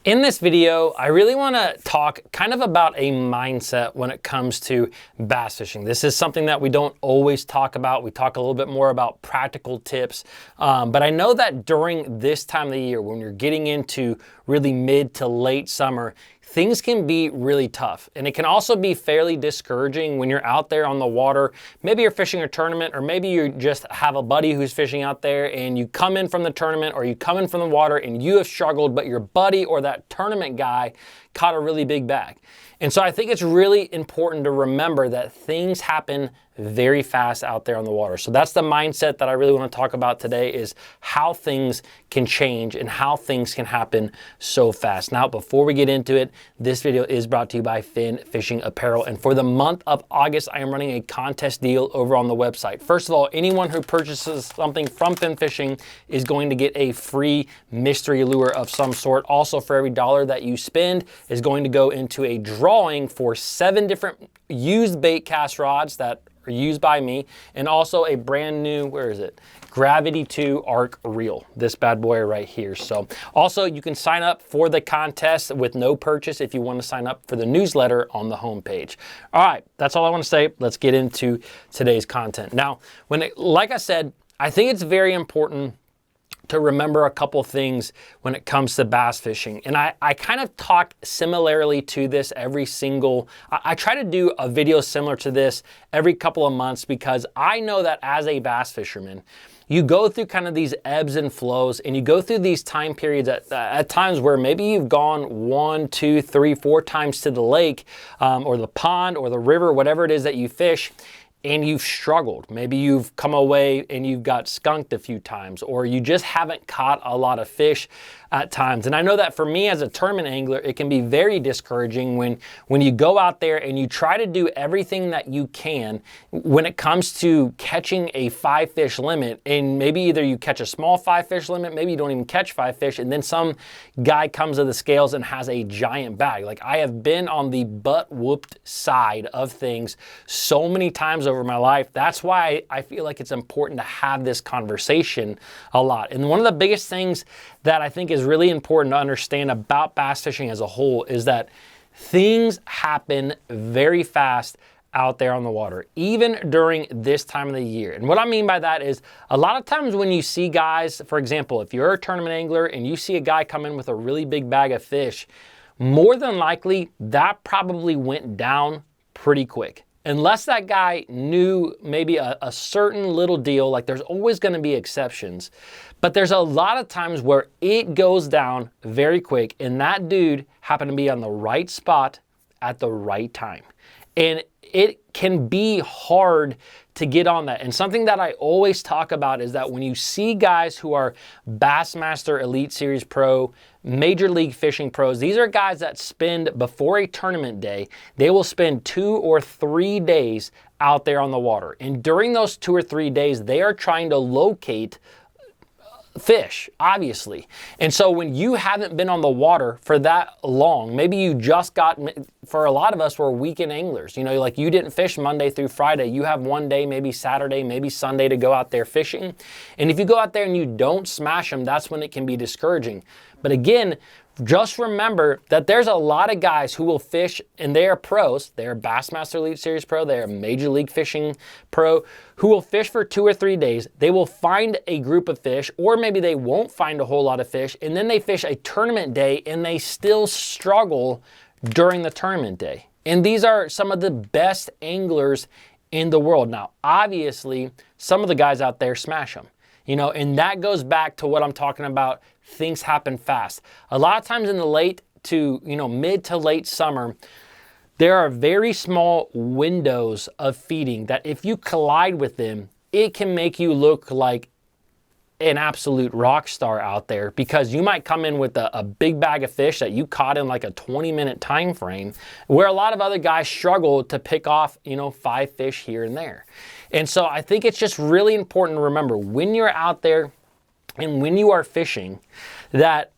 In this video, I really want to talk kind of about a mindset when it comes to bass fishing. This is something that we don't always talk about. We talk a little bit more about practical tips, but I know that during this time of the year, when you're getting into really mid to late summer, things can be really tough. And it can also be fairly discouraging when you're out there on the water. Maybe you're fishing a tournament, or maybe you just have a buddy who's fishing out there and you come in from the tournament or you come in from the water and you have struggled, but your buddy or that tournament guy caught a really big bag. And so I think it's really important to remember that things happen very fast out there on the water. So that's the mindset that I really want to talk about today, is how things can change and how things can happen so fast. Now, before we get into it, this video is brought to you by Finn Fishing Apparel. And for the month of August, I am running a contest deal over on the website. First of all, anyone who purchases something from Finn Fishing is going to get a free mystery lure of some sort. Also, for every $1 that you spend is going to go into a drawing for 7 different used bait cast rods that are used by me, and also a brand new, where is it? Gravity 2 Arc Reel, this bad boy right here. So also you can sign up for the contest with no purchase if you want to sign up for the newsletter on the homepage. All right, that's all I want to say. Let's get into today's content. Now, like I said, I think it's very important to remember a couple things when it comes to bass fishing. And I kind of talk similarly to this I try to do a video similar to this every couple of months, because I know that as a bass fisherman, you go through kind of these ebbs and flows, and you go through these time periods at times where maybe you've gone 1, 2, 3, 4 times to the lake or the pond or the river, whatever it is that you fish, and you've struggled. Maybe you've come away and you've got skunked a few times, or you just haven't caught a lot of fish at times. And I know that for me as a tournament angler, it can be very discouraging when you go out there and you try to do everything that you can when it comes to catching a 5 fish limit, and maybe either you catch a small 5 fish limit, maybe you don't even catch 5 fish, and then some guy comes to the scales and has a giant bag. Like, I have been on the butt whooped side of things so many times over my life. That's why I feel like it's important to have this conversation a lot. And one of the biggest things that I think is really important to understand about bass fishing as a whole is that things happen very fast out there on the water, even during this time of the year. And what I mean by that is, a lot of times when you see guys, for example, if you're a tournament angler and you see a guy come in with a really big bag of fish, more than likely that probably went down pretty quick. Unless that guy knew maybe a certain little deal. Like, there's always going to be exceptions, but there's a lot of times where it goes down very quick, and that dude happened to be on the right spot at the right time. And it can be hard to get on that. And something that I always talk about is that when you see guys who are Bassmaster Elite Series Pro, Major League Fishing pros, these are guys that spend, before a tournament day, they will spend 2 or 3 days out there on the water. And during those 2 or 3 days, they are trying to locate fish, obviously. And so when you haven't been on the water for that long, maybe you just got, for a lot of us, we're weekend anglers. You know, like, you didn't fish Monday through Friday. You have one day, maybe Saturday, maybe Sunday, to go out there fishing. And if you go out there and you don't smash them, that's when it can be discouraging. But again, just remember that there's a lot of guys who will fish, and they are pros. They are Bassmaster Elite Series Pro. They are Major League Fishing Pro, who will fish for 2 or 3 days. They will find a group of fish, or maybe they won't find a whole lot of fish, and then they fish a tournament day and they still struggle during the tournament day. And these are some of the best anglers in the world. Now, obviously, some of the guys out there smash them. You know, and that goes back to what I'm talking about. Things happen fast. A lot of times in the mid to late summer, there are very small windows of feeding that if you collide with them, it can make you look like an absolute rock star out there, because you might come in with a big bag of fish that you caught in like a 20-minute time frame, where a lot of other guys struggle to pick off, 5 fish here and there. And so I think it's just really important to remember, when you're out there and when you are fishing, that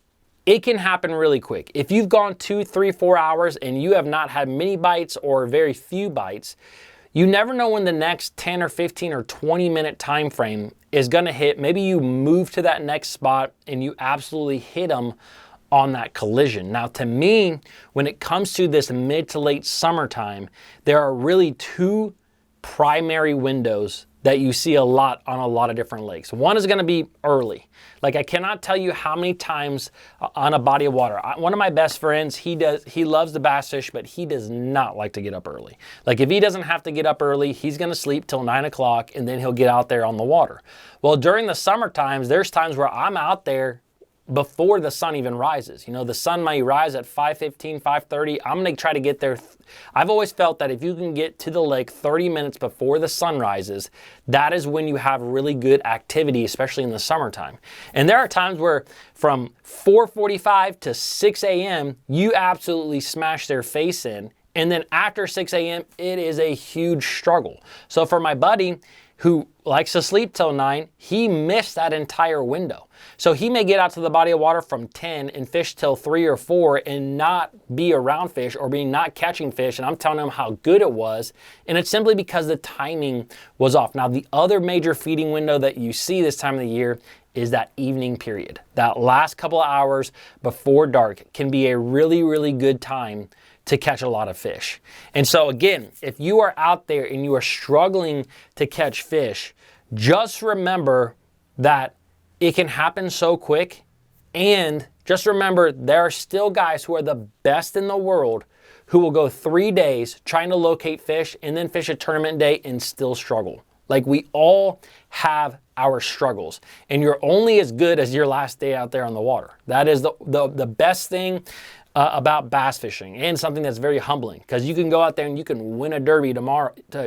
it can happen really quick. If you've gone 2, 3, 4 hours and you have not had many bites or very few bites, you never know when the next 10 or 15 or 20-minute time frame is going to hit. Maybe you move to that next spot and you absolutely hit them on that collision. Now, to me, when it comes to this mid to late summertime, there are really two primary windows that you see a lot on a lot of different lakes. One is gonna be early. Like, I cannot tell you how many times on a body of water. One of my best friends, he loves to bass fish, but he does not like to get up early. Like, if he doesn't have to get up early, he's gonna sleep till 9 o'clock and then he'll get out there on the water. Well, during the summer times, there's times where I'm out there before the sun even rises. You know, the sun might rise at 5:15, 5:30. I'm gonna try to get there. I've always felt that if you can get to the lake 30 minutes before the sun rises, that is when you have really good activity, especially in the summertime. And there are times where from 4:45 to 6 a.m., you absolutely smash their face in. And then after 6 a.m., it is a huge struggle. So for my buddy who likes to sleep till 9, he missed that entire window. So he may get out to the body of water from 10 and fish till 3 or 4 and not be around fish or be not catching fish. And I'm telling him how good it was. And it's simply because the timing was off. Now, the other major feeding window that you see this time of the year is that evening period. That last couple of hours before dark can be a really, really good time to catch a lot of fish. And so again, if you are out there and you are struggling to catch fish, just remember that it can happen so quick. And just remember, there are still guys who are the best in the world who will go 3 days trying to locate fish and then fish a tournament day and still struggle. Like, we all have our struggles, and you're only as good as your last day out there on the water. That is the best thing about bass fishing, and something that's very humbling, because you can go out there and you can win a derby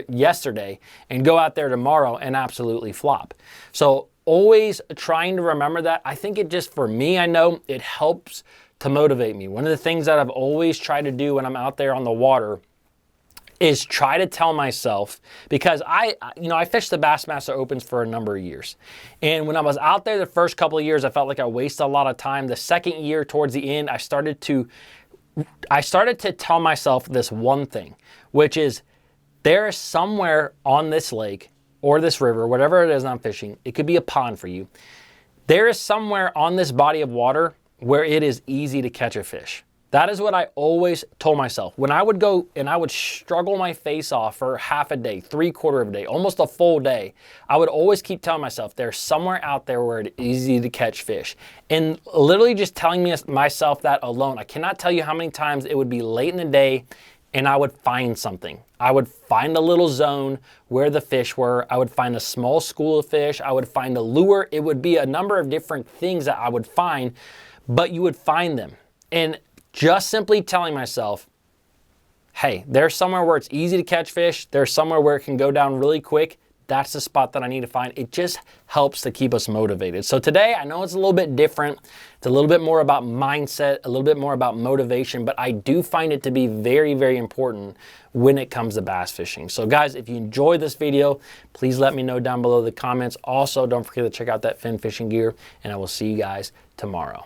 yesterday and go out there tomorrow and absolutely flop. So always trying to remember that. I think it just, for me, I know it helps to motivate me. One of the things that I've always tried to do when I'm out there on the water is try to tell myself, because I fished the Bassmaster Opens for a number of years. And when I was out there the first couple of years, I felt like I wasted a lot of time. The second year, towards the end, I started to tell myself this one thing, which is there is somewhere on this lake or this river, whatever it is I'm fishing, it could be a pond for you. There is somewhere on this body of water where it is easy to catch a fish. That is what I always told myself. When I would go and I would struggle my face off for half a day, 3/4 of a day, almost a full day, I would always keep telling myself, there's somewhere out there where it's easy to catch fish. And literally just telling myself that alone, I cannot tell you how many times it would be late in the day and I would find something. I would find a little zone where the fish were. I would find a small school of fish. I would find a lure. It would be a number of different things that I would find, but you would find them. And just simply telling myself, hey, there's somewhere where it's easy to catch fish. There's somewhere where it can go down really quick. That's the spot that I need to find. It just helps to keep us motivated. So today, I know it's a little bit different. It's a little bit more about mindset, a little bit more about motivation, but I do find it to be very, very important when it comes to bass fishing. So guys, if you enjoyed this video, please let me know down below in the comments. Also, don't forget to check out that fin fishing gear, and I will see you guys tomorrow.